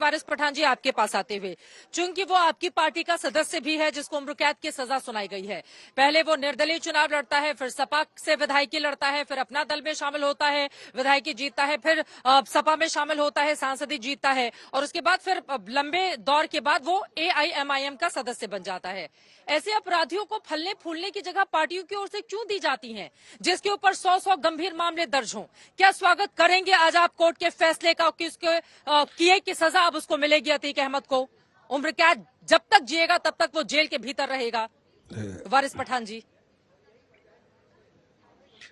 वारिस पठान जी आपके पास आते हुए, चूंकि वो आपकी पार्टी का सदस्य भी है जिसको उम्र कैद की सजा सुनाई गई है, पहले वो निर्दलीय चुनाव लड़ता है, फिर सपा से विधायकी लड़ता है, फिर अपना दल में शामिल होता है, विधायकी जीतता है, फिर सपा में शामिल होता है, सांसदी जीतता है, और उसके बाद फिर लंबे दौर के बाद वो AIMIM का सदस्य बन जाता है। ऐसे अपराधियों को फलने फूलने की जगह पार्टियों की ओर से क्यों दी जाती हैं, जिसके ऊपर 100 गंभीर मामले दर्ज हों? क्या स्वागत करेंगे आज आप कोर्ट के फैसले का कि उसके किए की सजा अब उसको मिलेगी अतीक अहमद को? उम्र कैद जब तक जिएगा तब तक वो जेल के भीतर रहेगा। वारिस पठान जी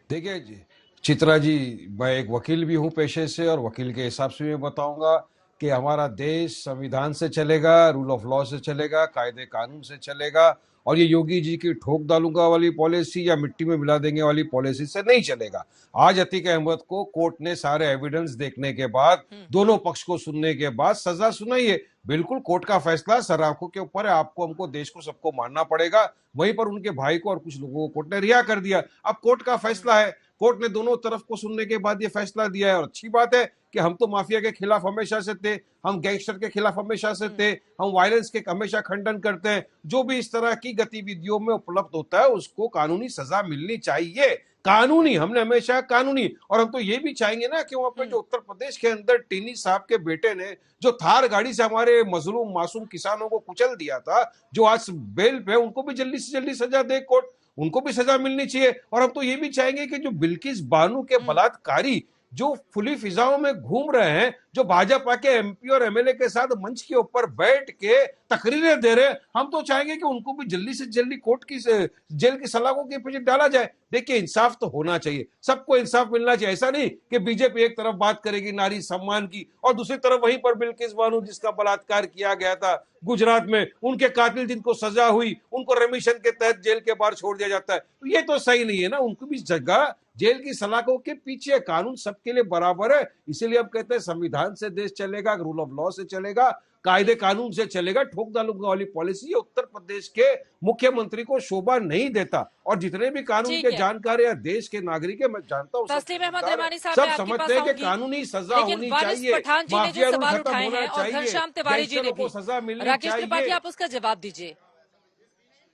देखिए चित्रा जी, मैं एक वकील भी हूं पेशे से, और वकील के हिसाब से मैं बताऊंगा कि हमारा देश संविधान से चलेगा, रूल ऑफ लॉ से चलेगा, कायदे कानून से चलेगा, और ये योगी जी की ठोक डालूंगा वाली पॉलिसी या मिट्टी में मिला देंगे वाली पॉलिसी से नहीं चलेगा। आज अतीक अहमद को कोर्ट ने सारे एविडेंस देखने के बाद, दोनों पक्ष को सुनने के बाद सजा सुनाई है। बिल्कुल कोर्ट का फैसला सर आंखों के ऊपर है, आपको हमको देश को सबको मानना पड़ेगा। वहीं पर उनके भाई को और कुछ लोगों को कोर्ट ने रिहा कर दिया। अब कोर्ट का फैसला है, कोर्ट ने दोनों तरफ को सुनने के बाद ये फैसला दिया है। और अच्छी बात है कि हम तो माफिया के खिलाफ हमेशा से थे, हम गैंगस्टर के खिलाफ हमेशा से थे, हम वायलेंस के हमेशा खंडन करते हैं। जो भी इस तरह की गतिविधियों में उपलब्ध होता है उसको कानूनी सजा मिलनी चाहिए। कानूनी, हमने हमेशा कानूनी। और हम तो ये भी चाहेंगे ना कि वहां पे जो उत्तर प्रदेश के अंदर टीनी साहब के बेटे ने जो थार गाड़ी से हमारे मजलूम मासूम किसानों को कुचल दिया था, जो आज बेल पे, उनको भी जल्दी से जल्दी सजा दे कोर्ट, उनको भी सजा मिलनी चाहिए। और हम तो ये भी चाहेंगे कि जो बिल्किस बानो के बलात्कारी जो खुली फिजाओं में घूम रहे हैं, जो भाजपा के MP और MLA के साथ मंच के ऊपर बैठ के तकरीरें दे रहे हैं, हम तो चाहेंगे कि उनको भी जल्दी से जल्दी कोर्ट की जेल की सलाखों के पीछे डाला जाए। देखिए इंसाफ तो होना चाहिए, सबको इंसाफ मिलना चाहिए। ऐसा नहीं कि बीजेपी एक तरफ बात करेगी नारी सम्मान की और दूसरी तरफ वहीं पर बिल्किस बानो जिसका बलात्कार किया गया था गुजरात में, उनके कातिल जिनको सजा हुई, उनको रेमिशन के तहत जेल के बाहर छोड़ दिया जाता है। तो ये तो सही नहीं है ना, उनको भी जगह जेल की सलाखों के पीछे। कानून सबके लिए बराबर है, इसीलिए हम कहते हैं संविधान से देश चलेगा, रूल ऑफ लॉ से चलेगा, कायदे कानून से चलेगा। ठोक डालूंगा वाली पॉलिसी उत्तर प्रदेश के मुख्यमंत्री को शोभा नहीं देता। और जितने भी कानून के जानकार या देश के नागरिक है, मैं जानता हूँ तस्लीम अहमद रहमानी साहब सब समझते हैं कि कानूनी सजा होनी चाहिए, पठान जी ने जो सवाल उठाए हैं और घनश्याम तिवारी जी ने भी, सजा मिलनी राकेश चाहिए। त्रिपाठी आप उसका जवाब दीजिए।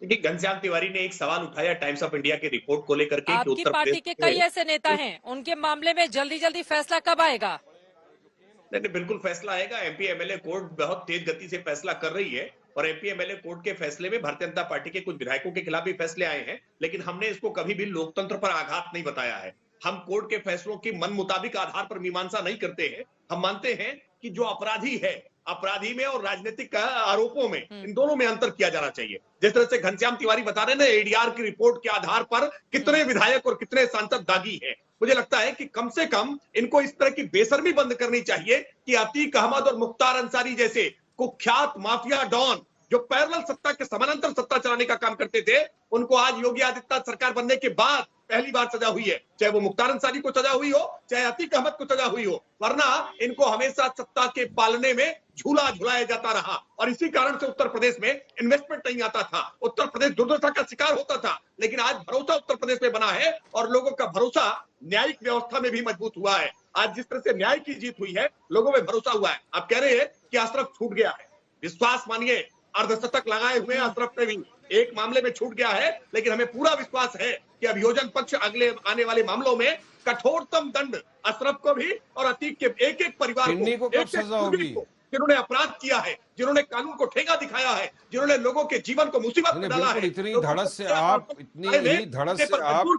देखिए घनश्याम तिवारी ने एक सवाल उठाया टाइम्स ऑफ इंडिया की रिपोर्ट को लेकर के, आपकी पार्टी के कई ऐसे नेता हैं, उनके मामले में जल्दी जल्दी फैसला कब आएगा? नहीं, बिल्कुल फैसला आएगा। MP MLA कोर्ट बहुत तेज गति से फैसला कर रही है और MP MLA कोर्ट के फैसले में भारतीय जनता पार्टी के कुछ विधायकों के खिलाफ भी फैसले आए हैं, लेकिन हमने इसको कभी भी लोकतंत्र पर आघात नहीं बताया है। हम कोर्ट के फैसलों की मन मुताबिक आधार पर मीमांसा नहीं करते हैं। हम मानते हैं कि जो अपराधी है, अपराधी में और राजनीतिक आरोपों में, इन दोनों में अंतर किया जाना चाहिए। जिस तरह से घनश्याम तिवारी बता रहे हैं ना, ADR की रिपोर्ट के आधार पर कितने विधायक और कितने सांसद दागी हैं, मुझे लगता है कि कम से कम इनको इस तरह की बेशर्मी बंद करनी चाहिए कि अतीक अहमद और मुख्तार अंसारी जैसे कुख्यात माफिया डॉन जो पैरेलल सत्ता के समानांतर सत्ता चलाने का काम करते थे, उनको आज योगी आदित्यनाथ सरकार बनने के बाद पहली बार सजा हुई है। चाहे वो मुख्तार अंसारी को सजा हुई हो, चाहे अतीक अहमद को सजा हुई हो, वरना इनको हमेशा सत्ता के पालने में झूला झुलाया जाता रहा और इसी कारण से उत्तर प्रदेश में इन्वेस्टमेंट नहीं आता था, उत्तर प्रदेश दुर्दशा का शिकार होता था। लेकिन आज भरोसा उत्तर प्रदेश में बना है और लोगों का भरोसा न्यायिक व्यवस्था में भी मजबूत हुआ है। आज जिस तरह से न्याय की जीत हुई है, लोगों में भरोसा हुआ है। आप कह रहे हैं कि अशरफ छूट गया है, विश्वास मानिए, अर्धशतक लगाए हुए अशरफ पे भी एक मामले में छूट गया है, लेकिन हमें पूरा विश्वास है कि अभियोजन पक्ष अगले आने वाले मामलों में कठोरतम दंड अशरफ को भी और अतीक के एक एक परिवार को, कब सजा होगी? जिन्होंने अपराध किया है, जिन्होंने कानून को ठेंगा दिखाया है, जिन्होंने लोगों के जीवन को मुसीबत में डाला है, इतनी धड़स से आप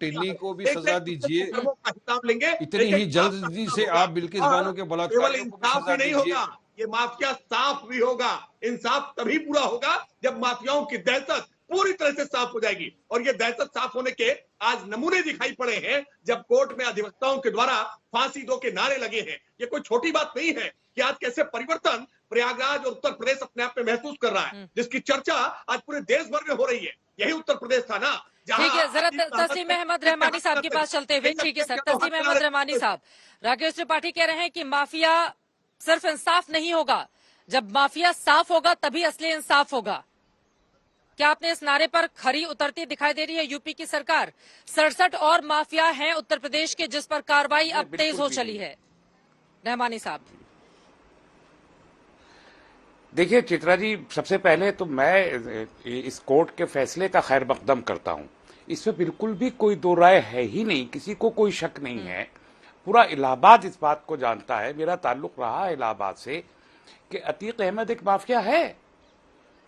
टिन्नी को भी सजा दीजिए, हिसाब लेंगे। इतनी ही जल्दी से आप बिल्किस बानो के बलात्कार इंसाफ भी नहीं होगा, ये माफिया साफ भी होगा। इंसाफ तभी पूरा होगा जब माफियाओं की दहशत पूरी तरह से साफ हो जाएगी। और ये दहशत साफ होने के आज नमूने दिखाई पड़े हैं जब कोर्ट में अधिवक्ताओं के द्वारा फांसी दो के नारे लगे हैं। ये कोई छोटी बात नहीं है कि आज कैसे परिवर्तन प्रयागराज और उत्तर प्रदेश अपने आप में महसूस कर रहा है, जिसकी चर्चा आज पूरे देश भर में हो रही है। यही उत्तर प्रदेश था ना। ठीक है, जरा तस्लीम अहमद रहमानी साहब के पास चलते हुए। ठीक है सर, तस्लीम अहमद रहमानी साहब, राकेश त्रिपाठी कह रहे हैं कि माफिया सिर्फ इंसाफ नहीं होगा, जब माफिया साफ होगा तभी असली इंसाफ होगा। क्या आपने इस नारे पर खरी उतरती दिखाई दे रही है यूपी की सरकार? 67 और माफिया हैं उत्तर प्रदेश के जिस पर कार्रवाई अब तेज हो चली है। रहमानी साहब, देखिए चित्रा जी, सबसे पहले तो मैं इस कोर्ट के फैसले का खैर मकदम करता हूं। इसमें बिल्कुल भी कोई दो राय है ही नहीं, किसी को कोई शक नहीं है। पूरा इलाहाबाद इस बात को जानता है, मेरा ताल्लुक रहा है इलाहाबाद से, कि अतीक अहमद एक माफिया है।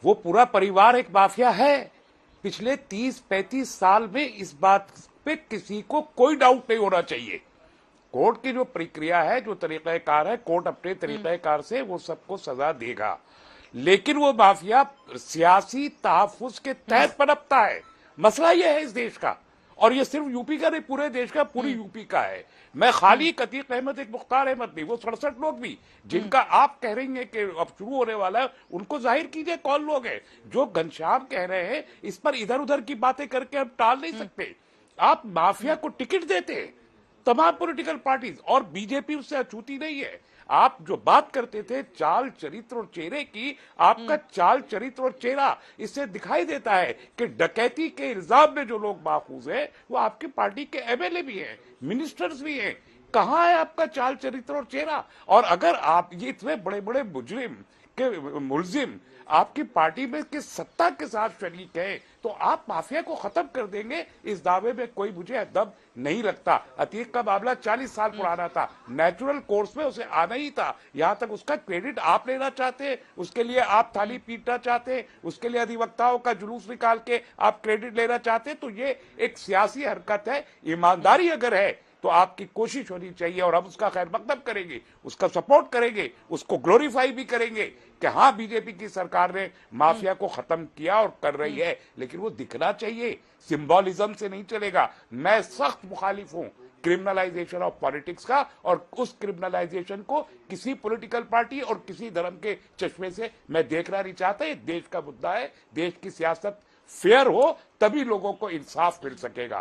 वो पूरा परिवार एक माफिया है। पिछले 30-35 साल में इस बात पे किसी को कोई डाउट नहीं होना चाहिए। कोर्ट की जो प्रक्रिया है, जो तरीकाकार है, कोर्ट अपने तरीकाकार से वो सबको सजा देगा। लेकिन वो माफिया सियासी तहफ्फुज के तहत पनपता है। मसला ये है इस देश का, और ये सिर्फ यूपी का नहीं, पूरे देश का, पूरी यूपी का है। मैं खाली अतीक अहमद, एक मुख्तार अहमद नहीं, वो 67 लोग भी जिनका आप कह रही हैं कि अब शुरू होने वाला है, उनको जाहिर कीजिए कौन लोग हैं। जो घनश्याम कह रहे हैं, इस पर इधर उधर की बातें करके हम टाल नहीं सकते। आप माफिया को टिकट देते हैं, तमाम पॉलिटिकल पार्टीज, और बीजेपी उससे अछूती नहीं है। आप जो बात करते थे चाल चरित्र और चेहरे की, आपका चाल चरित्र और चेहरा इससे दिखाई देता है कि डकैती के इल्जाम में जो लोग माखूज हैं वो आपकी पार्टी के एमएलए भी हैं, मिनिस्टर्स भी हैं। कहां है आपका चाल चरित्र और चेहरा? और अगर आप ये इतने बड़े बड़े मुजरिम के मुलजिम आपकी पार्टी में किस सत्ता के साथ शरीक है, तो आप माफिया को खत्म कर देंगे, इस दावे में कोई मुझे दम नहीं लगता। अतीक का मामला 40 साल पुराना था, नेचुरल कोर्स में उसे आना ही था। यहां तक उसका क्रेडिट आप लेना चाहते हैं, उसके लिए आप थाली पीटना चाहते हैं, उसके लिए अधिवक्ताओं का जुलूस निकाल के आप क्रेडिट लेना चाहते हैं, तो ये एक सियासी हरकत है। ईमानदारी अगर है तो आपकी कोशिश होनी चाहिए, और हम उसका खैर मकदम करेंगे, उसका सपोर्ट करेंगे, उसको ग्लोरीफाई भी करेंगे कि हाँ, बीजेपी की सरकार ने माफिया को खत्म किया और कर रही है। लेकिन वो दिखना चाहिए, सिंबॉलिज्म से नहीं चलेगा। मैं सख्त मुखालिफ हूं क्रिमिनलाइजेशन ऑफ पॉलिटिक्स का, और उस क्रिमिनलाइजेशन को किसी पॉलिटिकल पार्टी और किसी धर्म के चश्मे से मैं देखना नहीं चाहता। ये देश का मुद्दा है, देश की सियासत फेयर हो तभी लोगों को इंसाफ मिल सकेगा।